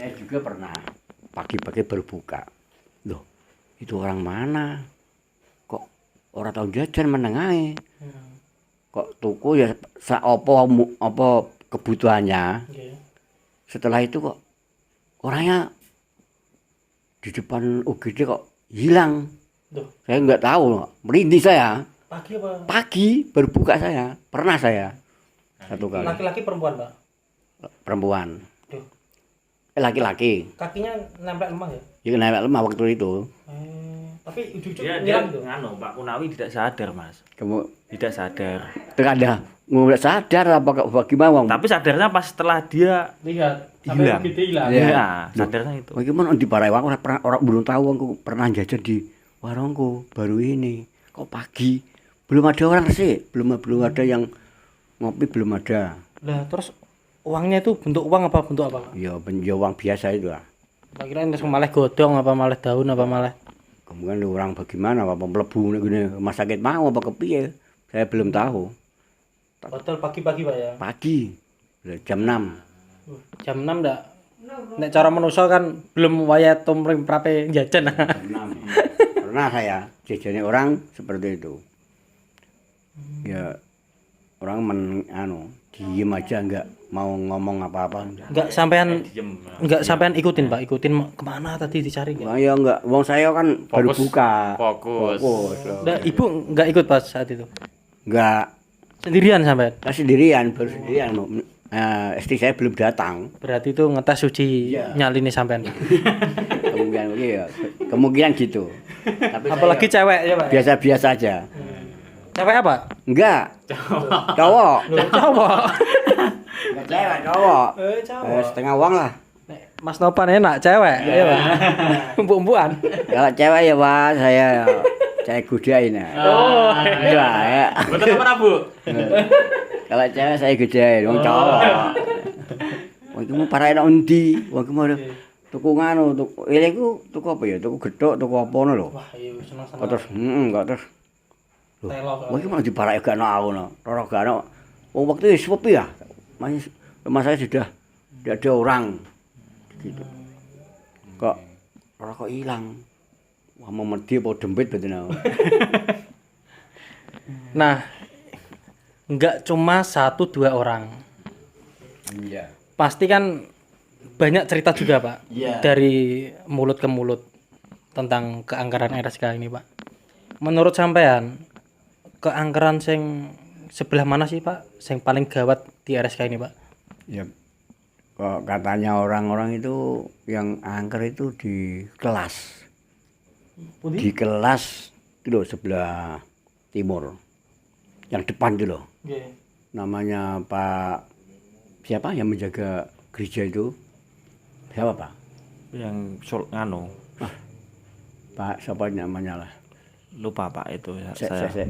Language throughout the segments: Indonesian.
Saya juga pernah pagi-pagi berbuka. Loh, itu orang mana? Kok orang tahu jajan menengahi? Kok tuku ya apa kebutuhannya? Nggih. Setelah itu kok orangnya di depan UGD kok hilang. Duh. Saya nggak tahu, merinding saya. Pagi apa? Pagi berbuka saya, pernah saya satu kali. Laki-laki perempuan, Pak? Perempuan. Duh. Laki-laki. Kakinya nempel lemah ya? Dia nempel lemah waktu itu. Tapi ujung-ujung Dia ngilang tuh. nganu, Pak Kunawi tidak sadar, Mas. Kamu Tidak sadar. ada nggak sadar apa bagaimana Bang? Tapi sadarnya pas setelah dia Lihat, sampai hilang. begitu hilang. Iya. Iya, sadarnya itu. Bagaimana di Parawang orang belum tahu aku pernah jajan di warungku baru ini. Kok pagi belum ada orang sih, belum ada yang ngopi, belum ada. Lah, terus uangnya itu bentuk uang apa bentuk apa? Ya uang biasa itu lah. Pak kira terus malah godong apa malah daun apa malah Kemudian orang bagaimana apa mlebu gini rumah sakit mau apa kepiye? Saya belum tahu. hotel pagi-pagi Pak ya? Pagi jam 6. Jam 6 ndak? Nek cara manusa kan belum waya tumring prape jajan. Jam 6. Pernah saya jajannya orang seperti itu. Ya orang diem aja nggak mau ngomong apa-apa. Enggak sampean Diem. enggak sampean ikutin Pak, ikutin kemana tadi dicari enggak? Wah ya enggak, wong saya kan baru Fokus. buka. Fokus. loh. Ndak, ibu enggak ikut pas saat itu. Enggak, Sendirian sampean. saya sendirian, baru sendirian. Istri saya belum datang. Berarti itu ngetes suci Iya. nyalini sampean. Kemungkinan gitu. Tapi Apalagi saya cewek ya Pak. biasa-biasa aja. Cewek apa? Enggak. Cowok. Loh, cowok. Enggak cewek, cowok. Setengah uang lah. Nek Mas Nopan enak cewek ya Pak. Empuk-empukan. Kalau cewek ya Pak, saya godain ya. Oh. Enggak ya. Betul apa, Bu? Kalau cewek saya godain, wong cowok. Wong iki mau parahe nang endi? Wong iki mau tuku nganu, tuku apa ya? Tuku gethuk, tuku apa ngono lho. Wah, iya seneng-seneng. Kok terus enggak terus. Telo. Wong iki mau diparahe gak ono aku no. Ora gak ono. Wong waktu wis sepi ya. Masih rumah saya sudah tidak ada orang. Gitu. Kok ora kok hilang. Wah mau medhi apa dempit betul aku. Nah, enggak cuma 1-2 orang. Iya. Pasti kan banyak cerita juga, Pak. Iya. Dari mulut ke mulut tentang keangkeran RSK ini, Pak. Menurut sampean, keangkeran sing sebelah mana sih, Pak? Sing paling gawat di RSK ini, Pak? Ya kok katanya orang-orang itu yang angker itu di kelas. Di kelas itu loh sebelah timur. Yang depan itu loh. Nggih. Namanya Pak siapa yang menjaga gereja itu? Siapa Pak? Yang nganu. Pak siapa namanya lah? Lupa Pak itu ya. Saya.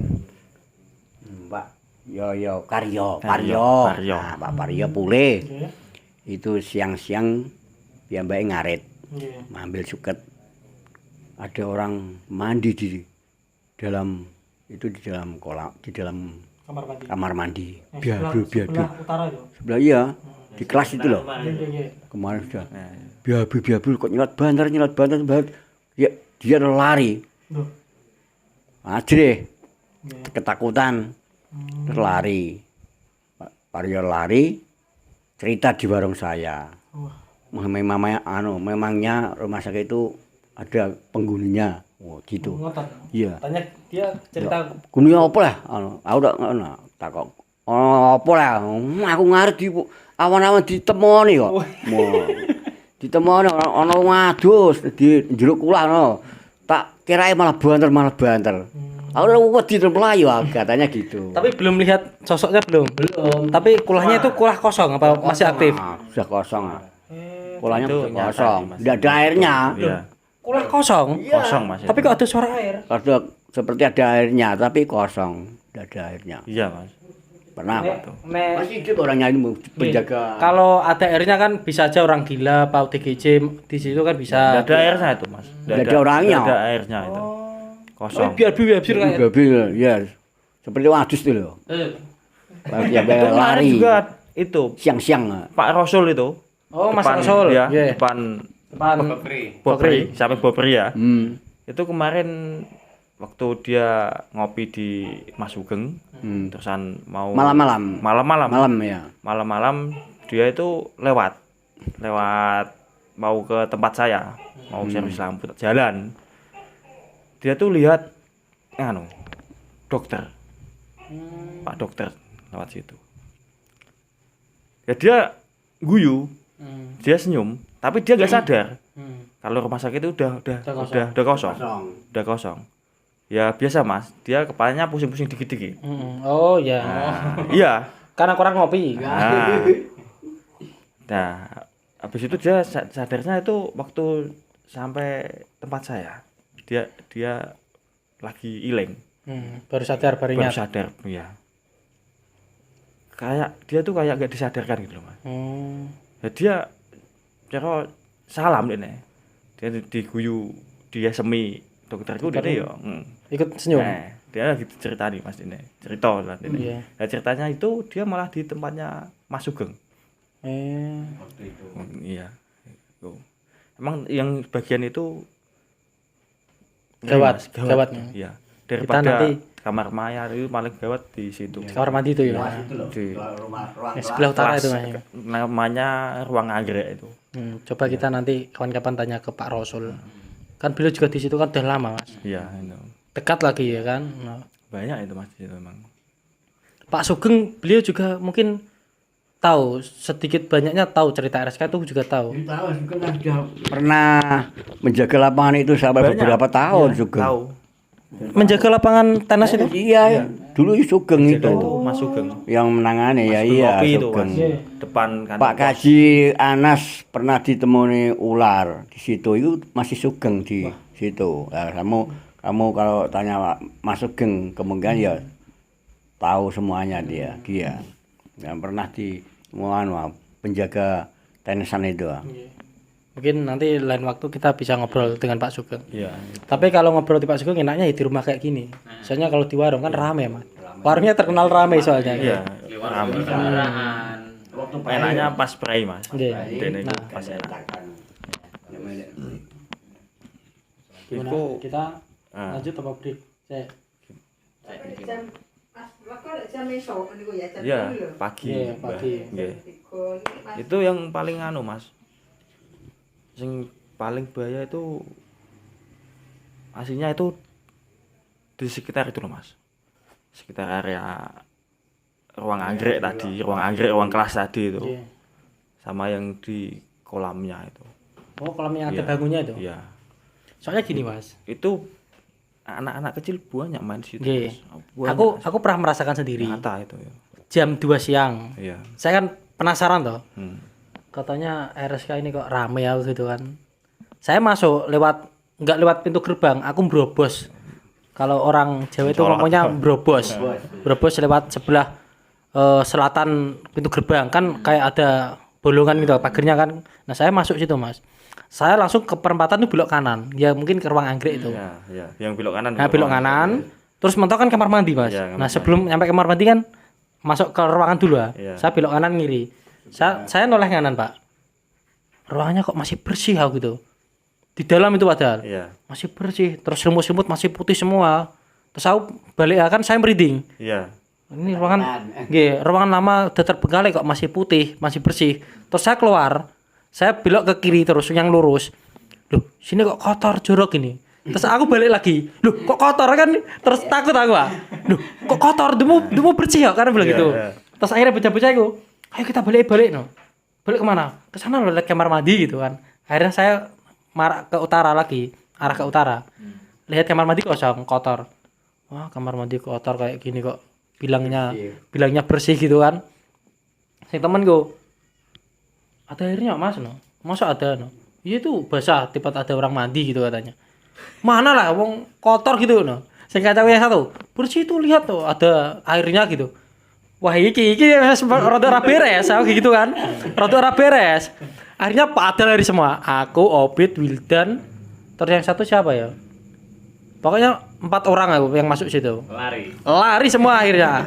Pak Yo Karyo. Karyo. Nah, Pak Paryo Pule. Nggih. Itu siang-siang dia mbak ngarit, Nggih. ngambil suket. Ada orang mandi di dalam kolam, di dalam Kamar mandi. kamar mandi. Sebelah Biadu. utara itu. Sebelah iya, di kelas itu loh. Nggih. Kemarin sudah Nah, biadu kok nyelot banter. Ya, dia lari. Duh. Ajre, Nggih. ketakutan. Terus lari. Pak Paryo lari, cerita di warung saya. Wah. Memangnya rumah sakit itu ada penghuninya. Oh, gitu. Ngotot. Iya. Tanya dia cerita Gunungnya apa lah? Aku udah takok. Apa lah? Aku ngerti Bu. Awan-awan ditemoni kok. Ditemoni ana ngadus di jero kula no. Tak kirae malah banter. Aku udah wedi melayu katanya gitu. tapi belum lihat sosoknya belum. Tapi kulahnya itu kulah kosong apa masih aktif? Sudah kosong. Kulahnya itu sudah nyata kosong. ini, Mas. Tidak ada airnya. Iya. Kulah kosong. Kosong Mas. Tapi itu. kok ada suara air? Ada seperti ada airnya tapi kosong. Tidak ada airnya. Iya, Mas. Pernah Pak? Nek Masih hidup orangnya ini penjaga. kalau ada airnya kan bisa aja orang gila, Pak OTGJ di situ kan bisa. Enggak ada airnya itu, Mas. Nggak ada orangnya. Nggak ada airnya itu. Kosong. Biar kayak. Babil ya. Seperti wadus itu loh. Ya Itu kemarin lari. juga itu Siang-siang. Pak Rasul itu Oh, Mas Rasul. Ya, Nggih. depan Depan Bopri, sampai Bopri ya. Hmm. Itu kemarin waktu dia ngopi di Mas Sugeng, terusan mau Malam-malam. malam-malam Malam ya. malam-malam dia itu lewat mau ke tempat saya, mau servis lampu jalan. Dia tuh lihat dokter, Pak dokter lewat situ. Ya dia guyu, dia senyum, tapi dia nggak sadar kalau rumah sakit itu udah kosong. Ya biasa Mas, dia kepalanya pusing-pusing dikit-dikit. Oh ya. Iya. Karena kurang ngopi. Nah, habis itu dia sadarnya itu waktu sampai tempat saya. Dia lagi ileng. Baru sadar, baru Baru ingat. sadar, iya. Kayak dia tuh kayak gak disadarkan gitu loh, Mas. Ya dia cara salam ini. Dia diguyu, dia semi dokterku dia ya. Ikut senyum. Nah, dia lagi cerita nih Mas ini. Cerita lah ini. Iya. Nah, ceritanya itu dia malah di tempatnya Mas Sugeng. Iya. Itu. Emang yang bagian itu Gawat, Mas, gawatnya. Iya. Kita Daripada nanti kamar mayat itu paling gawat di situ. kamar mandi itu ya. Di Ruang Sebelah utara kelas, itu Mas. namanya ruang anggrek itu. Coba kita nanti kawan-kawan tanya ke Pak Rasul. Kan beliau juga di situ kan udah lama Mas. Iya, itu. Dekat lagi ya kan. Nah, Banyak itu Mas di situ memang. Pak Sugeng beliau juga mungkin tahu sedikit banyaknya tahu cerita RSK itu juga tahu. pernah menjaga lapangan itu sampai Banyak. beberapa tahun juga. Tahu. Menjaga lapangan tenas itu. Iya, dulu Sugeng itu Mas Sugeng. yang menangani ya Mas iya Kopi itu, Sugeng. Mas. Depan kan. Pak Kaji Anas pernah ditemui ular di situ, itu masih Sugeng di situ. Nah, kamu kalau tanya Mas Sugeng kemungkinan ya tahu semuanya dia yang pernah di penjaga tenesan itu. Mungkin nanti lain waktu kita bisa ngobrol dengan Pak Sugeng. Iya. Tapi kalau ngobrol di Pak Sugeng enaknya ya di rumah kayak gini. Soalnya kalau di warung kan rame Mas. Warungnya terkenal rame soalnya. Iya. Rame. Enaknya pas spray Mas. Nggih. Dene itu pas enak. Gimana? Iku Kita Ah. lanjut apa break? Iya, pagi. Iya, pagi. Nggih. Itu yang paling Mas. Sing paling bahaya itu aslinya itu di sekitar itu loh Mas. Sekitar area ruang anggrek tadi, ruang kelas tadi itu. Iya. Sama yang di kolamnya itu. Oh, kolam yang ada Iya. bangunnya itu. Iya. Soalnya gini Mas. Itu anak-anak kecil banyak main di situ. Nggih. Mas. Banyak. Aku pernah merasakan sendiri. Nyata itu ya. Jam 2 siang. Iya. Saya kan penasaran toh. Hmm. Katanya RSK ini kok rame ya gitu kan. Saya masuk nggak lewat pintu gerbang, aku brobos. Kalau orang Jawa itu ngomongnya brobos. Brobos lewat sebelah selatan pintu gerbang kan kayak ada bolongan gitu pagernya kan. Nah, saya masuk situ, Mas. Saya langsung ke perempatan itu belok kanan. Ya mungkin ke ruang anggrek itu. Ya, ya. Yang belok kanan. Nah, belok kanan. Terus mentok kan kamar mandi, Mas. Iya, kamar Nah, sebelum nyampe kamar mandi kan masuk ke ruangan dulu ya. Iya. Saya belok kanan ngiri. Saya noleh kanan, Pak. Ruangannya kok masih bersih ya gitu. Di dalam itu padahal. Iya. Masih bersih. Terus semut-semut masih putih semua. Terus aku balik kan saya merinding. Iya. Ini ruangan lama udah terbengkalai kok masih putih, masih bersih. Terus saya keluar. Saya belok ke kiri terus yang lurus. Loh, sini kok kotor jorok ini. Terus aku balik lagi. Loh, kok kotor kan? Terus takut aku, Pak. Loh, kok kotor? Demu bersih ya karena bilang gitu. Iya. Terus akhirnya bocah-bocah itu, ayo kita balik no. Balik kemana? Ke sana loh, lihat kamar mandi gitu kan. Akhirnya saya marah ke utara lagi, arah ke utara. Lihat kamar mandi kosong, kotor. Wah, kamar mandi kotor kayak gini kok. Bilangnya bersih gitu kan. Sing temenku, ada airnya Mas no. Masa ada no? Iya itu basah, tiba ada orang mandi gitu katanya. Mana lah wong kotor gitu no. Sing kacau yang satu, bersih itu lihat tuh ada airnya gitu. Wah iki rada ora beres, aku gitu kan. Rada ora beres. Akhirnya padahal dari semua. Aku, Obit, Wildan, terus yang satu siapa ya? Pokoknya 4 orang aku yang masuk situ. Lari semua akhirnya.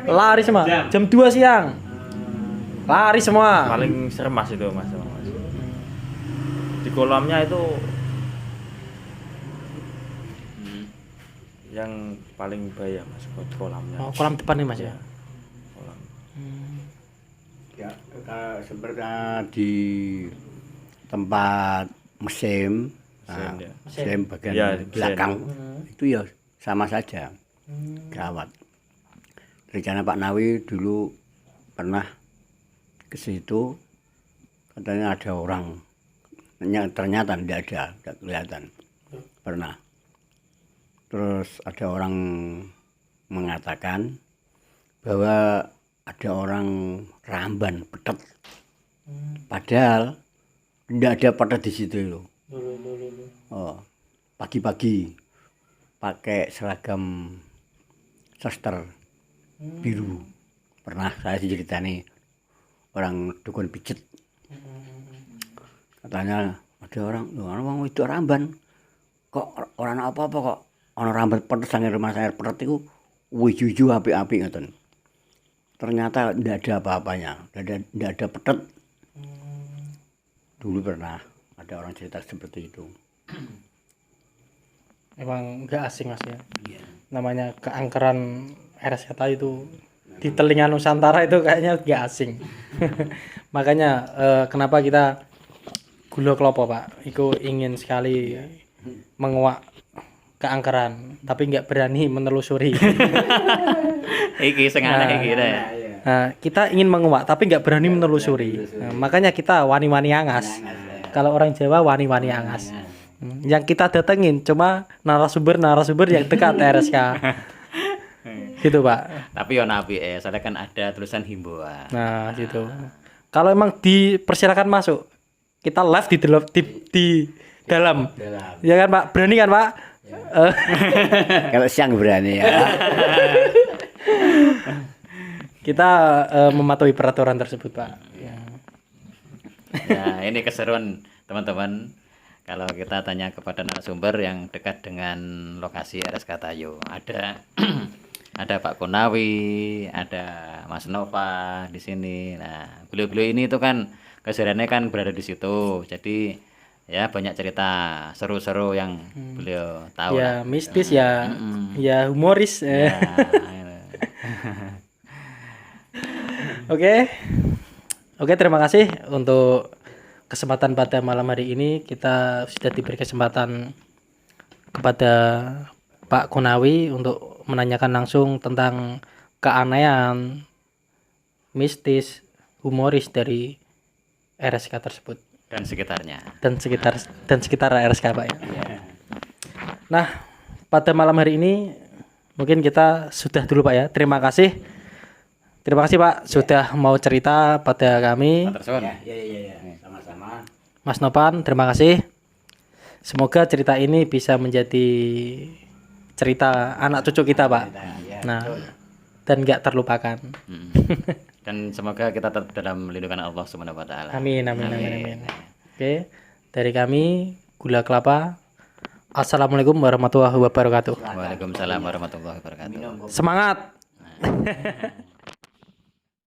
Lari semua. Jam 2 siang. Lari semua. Paling serem Mas itu Mas. kolamnya itu yang paling bahaya Mas, kolamnya. Oh, kolam depan nih Mas ya. Kolam. Ya, seperti di tempat mesin, Ya. mesin bagian Ya, belakang itu ya sama saja, gawat. Rencana Pak Nawi dulu pernah ke situ, katanya ada orang, ternyata tidak kelihatan, pernah. Terus ada orang mengatakan bahwa ada orang ramban petet, padahal tidak ada petet di situ loh. Oh, pagi-pagi pakai seragam sester biru. Pernah saya diceritani orang dukun pijet. Katanya ada orang itu ramban. Kok orang apa-apa kok orang ramban petet sange rumah saya petet itu wujuju api-api ngoten. Ternyata tidak ada apa-apanya, tidak ada petet. Dulu pernah ada orang cerita seperti itu. Emang nggak asing Mas ya. Namanya keangkeran RSKTA itu di telinga Nusantara itu kayaknya nggak asing. Makanya kenapa kita Gula Klopo Pak, itu ingin sekali menguak keangkeran, tapi nggak berani menelusuri. Iki sing aneh iki rek. Nah, kita ingin menguak tapi nggak berani menelusuri. Nah, makanya kita wani-wani angas. Kalau orang Jawa wani-wani angas. Yang kita datengin cuma narasumber yang dekat RSK. Gitu Pak. Tapi yo nabi soalnya kan ada tulisan himbauan. Nah gitu. Kalau emang dipersilakan masuk, kita live di dalam. Ya kan Pak, berani kan Pak? Kalau siang berani ya. Kita mematuhi peraturan tersebut Pak. Ya. Ya, ini keseruan teman-teman. Kalau kita tanya kepada narasumber yang dekat dengan lokasi RSK Tayo, ada ada Pak Konawi, ada Mas Nova di sini. Nah, beliau-beliau ini itu kan kesehariannya kan berada di situ. Jadi ya banyak cerita seru-seru yang beliau tahu. Ya lah. mistis ya, ya humoris. Ya, Oke, terima kasih untuk kesempatan pada malam hari ini. Kita sudah diberi kesempatan kepada Pak Konawi untuk menanyakan langsung tentang keanehan, mistis, humoris dari RSK tersebut dan sekitarnya. dan sekitar RSK Pak ya. Nah, pada malam hari ini mungkin kita sudah dulu Pak ya. Terima kasih Pak sudah mau cerita pada kami. Ya. Sama-sama. Mas Nopan, terima kasih. Semoga cerita ini bisa menjadi cerita anak cucu kita, Pak. Nah, dan nggak terlupakan. Dan semoga kita tetap dalam lindungan Allah Subhanahu wa taala. Amin. Oke, dari kami Gula Kelapa. Assalamualaikum warahmatullahi wabarakatuh. Waalaikumsalam warahmatullahi wabarakatuh. Semangat.